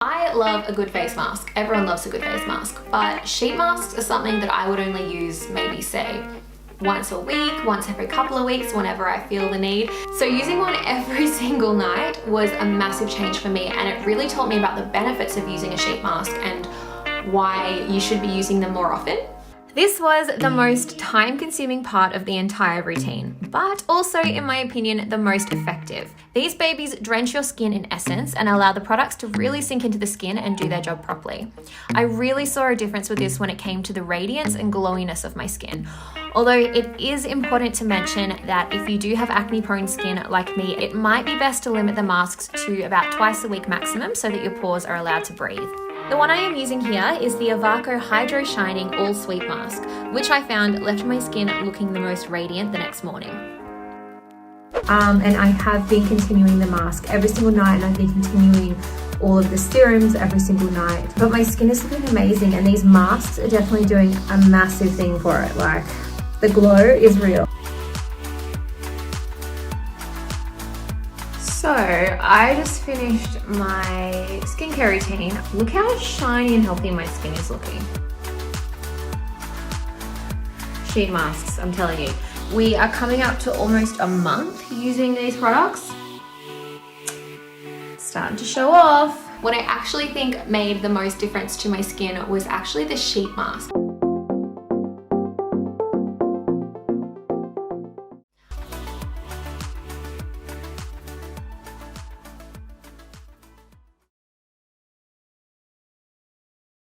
I love a good face mask. Everyone loves a good face mask, but sheet masks are something that I would only use maybe say once a week, once every couple of weeks, whenever I feel the need. So using one every single night was a massive change for me, and it really taught me about the benefits of using a sheet mask and why you should be using them more often. This was the most time-consuming part of the entire routine, but also, in my opinion, the most effective. These babies drench your skin in essence and allow the products to really sink into the skin and do their job properly. I really saw a difference with this when it came to the radiance and glowiness of my skin. Although it is important to mention that if you do have acne-prone skin like me, it might be best to limit the masks to about twice a week maximum so that your pores are allowed to breathe. The one I am using here is the Ovaco Hydro Shining All Sweep Mask, which I found left my skin looking the most radiant the next morning. And I have been continuing the mask every single night, and I've been continuing all of the serums every single night. But my skin is looking amazing, and these masks are definitely doing a massive thing for it. Like, the glow is real. So I just finished my skincare routine. Look how shiny and healthy my skin is looking. Sheet masks, I'm telling you. We are coming up to almost a month using these products. It's starting to show off. What I actually think made the most difference to my skin was actually the sheet mask.